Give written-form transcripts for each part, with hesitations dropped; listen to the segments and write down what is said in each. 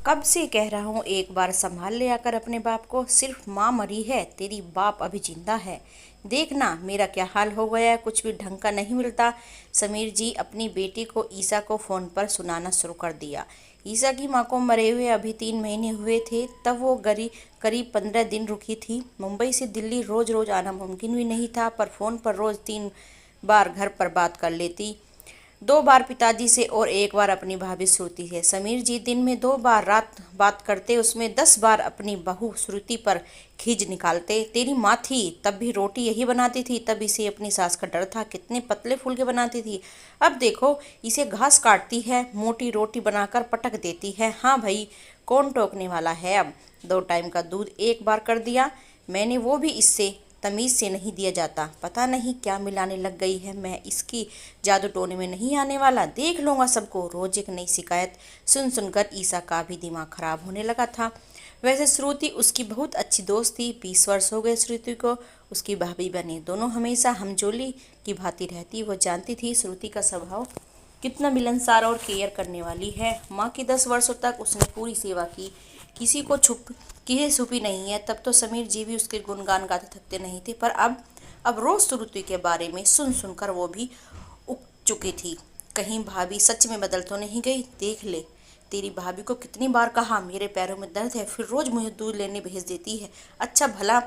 कब से कह रहा हूँ एक बार संभाल ले आकर अपने बाप को। सिर्फ माँ मरी है, तेरी बाप अभी जिंदा है। देखना मेरा क्या हाल हो गया है, कुछ भी ढंग का नहीं मिलता। समीर जी अपनी बेटी को ईसा को फ़ोन पर सुनाना शुरू कर दिया। ईसा की माँ को मरे हुए अभी 3 महीने हुए थे। तब वो करीब 15 दिन रुकी थी। मुंबई से दिल्ली रोज़ रोज़ आना मुमकिन भी नहीं था, पर फ़ोन पर रोज़ 3 बार घर पर बात कर लेती। 2 बार पिताजी से और 1 बार अपनी भाभी श्रुति से। समीर जी दिन में 2 बार रात बात करते, उसमें 10 बार अपनी बहू श्रुति पर खींच निकालते। तेरी माँ थी तब भी रोटी यही बनाती थी, तब इसे अपनी सास का डर था। कितने पतले फुलके बनाती थी, अब देखो इसे घास काटती है, मोटी रोटी बनाकर पटक देती है। हाँ भाई, कौन टोकने वाला है अब। 2 टाइम का दूध 1 बार कर दिया मैंने, वो भी इससे तमीज़ से नहीं दिया जाता। पता नहीं क्या मिलाने लग गई है, मैं इसकी जादू टोने में नहीं आने वाला, देख लूँगा सबको। रोज एक नई शिकायत सुन सुनकर ईसा का भी दिमाग खराब होने लगा था। वैसे श्रुति उसकी बहुत अच्छी दोस्त थी। 20 वर्ष हो गए श्रुति को उसकी भाभी बने। दोनों हमेशा हमजोली की भांति रहती। वो जानती थी श्रुति का स्वभाव कितना मिलनसार और केयर करने वाली है। माँ की 10 वर्षों तक उसने पूरी सेवा की, किसी को छुपी नहीं है। तब तो समीर जी भी उसके गुणगान गाते थकते नहीं थे, पर अब रोज श्रुति के बारे में सुन सुनकर वो भी उग चुकी थी। कहीं भाभी सच में बदल तो नहीं गई। देख ले, तेरी भाभी को कितनी बार कहा मेरे पैरों में दर्द है, फिर रोज मुझे दूध लेने भेज देती है। अच्छा भला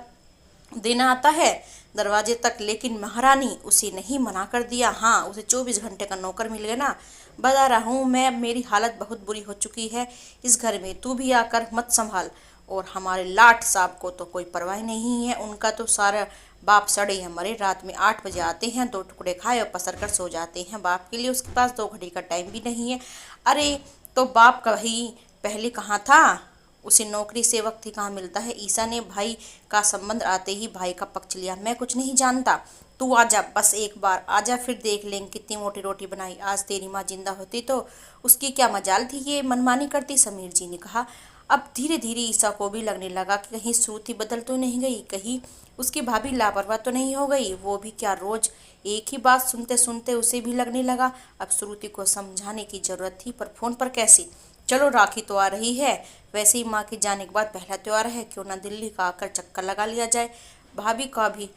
देना आता है दरवाजे तक, लेकिन महारानी उसे नहीं मना कर दिया। हाँ, उसे 24 घंटे का नौकर मिल गया ना। बता रहा हूँ मैं, मेरी हालत बहुत बुरी हो चुकी है इस घर में। तू भी आकर मत संभाल। और हमारे लाट साहब को तो कोई परवाह नहीं है, उनका तो सारा बाप सड़े हैं मरे। रात में 8 बजे आते हैं, 2 टुकड़े खाए और पसर कर सो जाते हैं। बाप के लिए उसके पास 2 घड़ी का टाइम भी नहीं है। अरे तो बाप कभी पहले कहाँ था, उसे नौकरी से वक्त ही कहाँ मिलता है। ईसा ने भाई का संबंध आते ही भाई का पक्ष लिया। मैं कुछ नहीं जानता, तू आजा, बस एक बार आजा, फिर देख लेंगे कितनी मोटी रोटी बनाई। आज तेरी माँ जिंदा होती तो उसकी क्या मजाल थी ये मनमानी करती, समीर जी ने कहा। अब धीरे धीरे ईसा को भी लगने लगा कि कहीं श्रुति बदल तो नहीं गई, कहीं उसकी भाभी लापरवाह तो नहीं हो गई। वो भी क्या, रोज एक ही बात सुनते सुनते उसे भी लगने लगा अब श्रुति को समझाने की जरूरत थी, पर फोन पर कैसे। चलो राखी तो आ रही है, वैसे ही माँ के जाने के बाद पहला त्योहार है, क्यों ना दिल्ली का आकर चक्कर लगा लिया जाए। भाभी का भी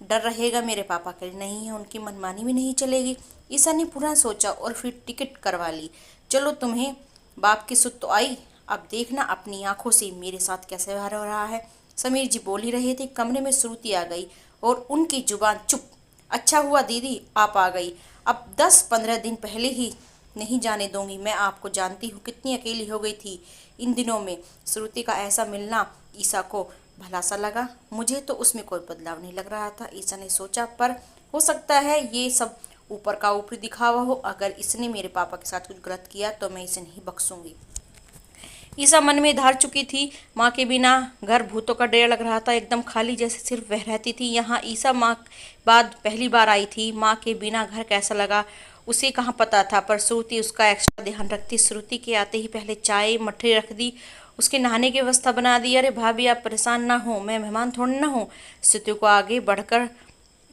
डर रहेगा, मेरे पापा के लिए नहीं है, उनकी मनमानी भी नहीं चलेगी। ईसा ने पूरा सोचा और फिर टिकट करवा ली। चलो तुम्हें बाप की सुध तो आई, अब देखना अपनी आंखों से मेरे साथ कैसे व्यवहार हो रहा है। समीर जी बोल ही रहे थे, कमरे में श्रुति आ गई और उनकी जुबान चुप। अच्छा हुआ दीदी आप आ गई, अब 10-15 दिन पहले ही नहीं जाने दूंगी। मैं आपको जानती हूँ कितनी अकेली हो गई थी इन दिनों में। श्रुति का ऐसा मिलना ईसा को भला सा लगा। मुझे तो उसमें कोई बदलाव नहीं लग रहा था, ईसा ने सोचा, पर हो सकता है ये सब ऊपर का ऊपरी दिखावा हो। अगर इसने मेरे पापा के साथ कुछ गलत किया तो मैं इसे नहीं बख्शूंगी। ईसा मन में धार चुकी थी। माँ के बिना घर भूतों का डेरा लग रहा था, एकदम खाली, जैसे सिर्फ वह रहती थी यहाँ। ईसा माँ बाद पहली बार आई थी। माँ के बिना घर कैसा लगा उसे कहाँ पता था, पर श्रुति उसका एक्स्ट्रा ध्यान रखती। श्रुति के आते ही पहले चाय मठरी रख दी, उसके नहाने की व्यवस्था बना दी। अरे भाभी आप परेशान ना हो, मैं मेहमान थोड़ी ना हूँ। श्रुति को आगे बढ़कर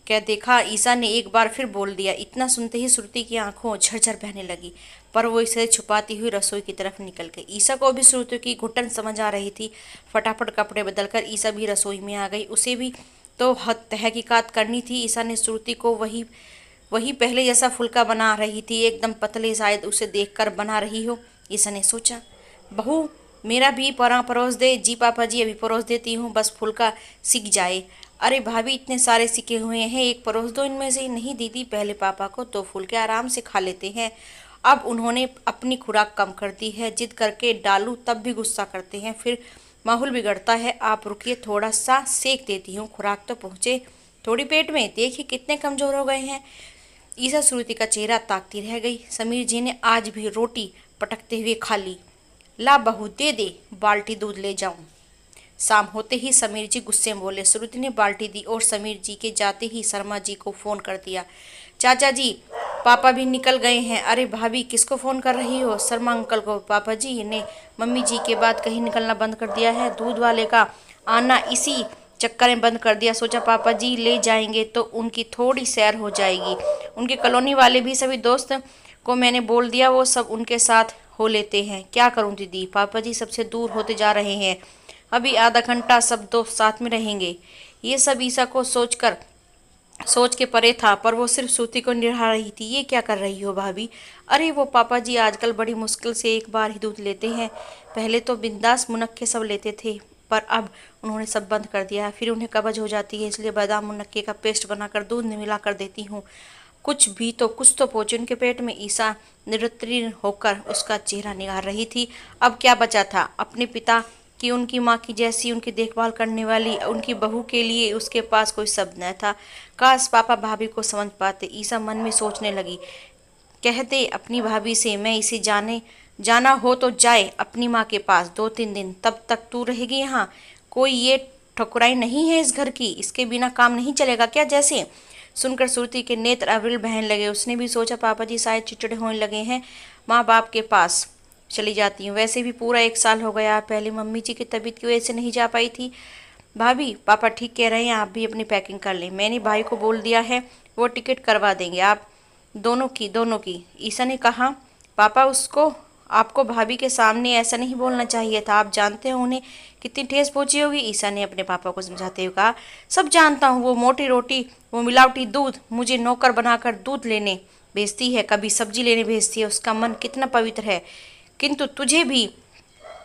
क्या देखा ईसा ने एक बार फिर बोल दिया। इतना सुनते ही श्रुति की आंखों झरझर बहने लगी, पर वो इसे छुपाती हुई रसोई की तरफ निकल गई। ईसा को भी श्रुति की घुटन समझ आ रही थी। फटाफट कपड़े बदलकर ईसा भी रसोई में आ गई। उसे भी तो तहकीकात करनी थी। ईसा ने श्रुति को वही वही पहले जैसा फुल्का बना रही थी, एकदम पतले, शायद उसे देखकर बना रही हो। ईसा ने सोचा, बहू मेरा भी परोस दे। जी पापा जी अभी परोस देती हूँ, बस फुल्का सीख जाए। अरे भाभी इतने सारे सीखे हुए हैं, एक परोस दो इनमें से। नहीं दीदी, पहले पापा को तो फुल्के आराम से खा लेते हैं, अब उन्होंने अपनी खुराक कम कर दी है। जिद करके डालू तब भी गुस्सा करते हैं, फिर माहौल बिगड़ता है। आप रुकिए, थोड़ा सा सेक देती हूँ, खुराक तो पहुँचे थोड़ी पेट में। देखिए कितने कमज़ोर हो गए हैं। ईसा श्रुति का चेहरा ताकती रह गई। समीर जी ने आज भी रोटी पटकते हुए खा ली। ला बहू दे दे, बाल्टी दूध ले जाऊं। शाम होते ही समीर जी गुस्से में बोले। श्रुति ने बाल्टी दी और समीर जी के जाते ही शर्मा जी को फोन कर दिया। चाचा जी पापा भी निकल गए हैं। अरे भाभी किसको फोन कर रही हो? शर्मा अंकल को। पापा जी ने मम्मी जी के बाद कहीं निकलना बंद कर दिया है, दूध वाले का आना इसी चक्कर में बंद कर दिया। सोचा पापा जी ले जाएंगे तो उनकी थोड़ी सैर हो जाएगी। उनके कॉलोनी वाले भी सभी दोस्त को मैंने बोल दिया, वो सब उनके साथ हो लेते हैं। क्या करूं दीदी, पापा जी सबसे दूर होते जा रहे हैं। अभी आधा घंटा सब दोस्त साथ में रहेंगे। ये सब ईसा को सोच के परे था, पर वो सिर्फ श्रुति को निहार रही थी। ये क्या कर रही हो भाभी? अरे वो पापा जी आजकल बड़ी मुश्किल से एक बार ही दूध लेते हैं। पहले तो बिंदास मुनक्के सब लेते थे, पर अब उन्होंने सब बंद कर दिया है। फिर उन्हें कब्ज हो जाती है, इसलिए बादाम मुनक्के का पेस्ट बनाकर दूध में मिला कर देती हूँ। कुछ तो पहुंचे उनके पेट में। ईसा निरुत्तीर्ण होकर उसका चेहरा निहार रही थी। अब क्या बचा था? अपने पिता कि उनकी माँ की जैसी उनकी देखभाल करने वाली उनकी बहू के लिए उसके पास कोई शब्द न था। काश पापा भाभी को समझ पाते, ईसा मन में सोचने लगी। कहते अपनी भाभी से, मैं इसे जाना हो तो जाए अपनी माँ के पास 2-3 दिन, तब तक तू रहेगी यहाँ। कोई ये ठकुराई नहीं है इस घर की, इसके बिना काम नहीं चलेगा क्या? जैसे सुनकर श्रुति के नेत्र अविल बहने लगे। उसने भी सोचा पापा जी शायद चिड़चिड़े होने लगे हैं, माँ बाप के पास चली जाती हूँ। वैसे भी पूरा 1 साल हो गया, पहले मम्मी जी की तबीयत की वजह से नहीं जा पाई थी। भाभी पापा ठीक कह रहे हैं, आप भी अपनी पैकिंग कर लें। मैंने भाई को बोल दिया है, वो टिकट करवा देंगे आप दोनों की। ईसा ने कहा। पापा उसको आपको भाभी के सामने ऐसा नहीं बोलना चाहिए था, आप जानते हो उन्हें कितनी ठेस पहुंची होगी। ईसा ने अपने पापा को समझाते हुए कहा। सब जानता हूँ, वो मोटी रोटी, वो मिलावटी दूध, मुझे नौकर बनाकर दूध लेने भेजती है, कभी सब्जी लेने भेजती है। उसका मन कितना पवित्र है, किंतु तुझे भी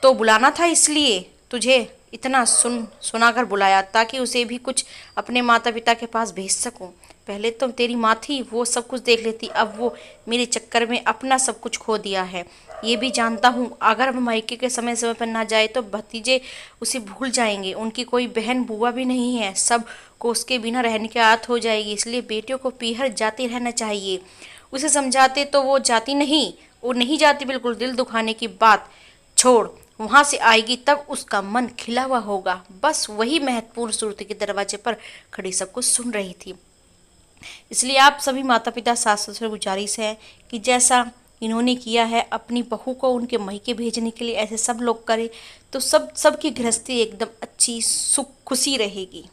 तो बुलाना था, इसलिए तुझे इतना सुनाकर बुलाया ताकि उसे भी कुछ अपने माता पिता के पास भेज सकूं। पहले तो तेरी माँ थी, वो सब कुछ देख लेती, अब वो मेरे चक्कर में अपना सब कुछ खो दिया है। ये भी जानता हूँ अगर हम मायके के समय समय पर ना जाए तो भतीजे उसे भूल जाएंगे। उनकी कोई बहन बुआ भी नहीं है, सब को उसके बिना रहने की आदत हो जाएगी। इसलिए बेटियों को पीहर जाते रहना चाहिए। उसे समझाते तो वो नहीं जाती बिल्कुल। दिल दुखाने की बात छोड़, वहां से आएगी तब उसका मन खिला हुआ होगा। बस वही महत्वपूर्ण श्रुति के दरवाजे पर खड़ी सब कुछ सुन रही थी। इसलिए आप सभी माता पिता सास ससुर गुजारिश है कि जैसा इन्होंने किया है अपनी बहू को उनके मायके भेजने के लिए, ऐसे सब लोग करें तो सबकी गृहस्थी एकदम अच्छी सुख खुशी रहेगी।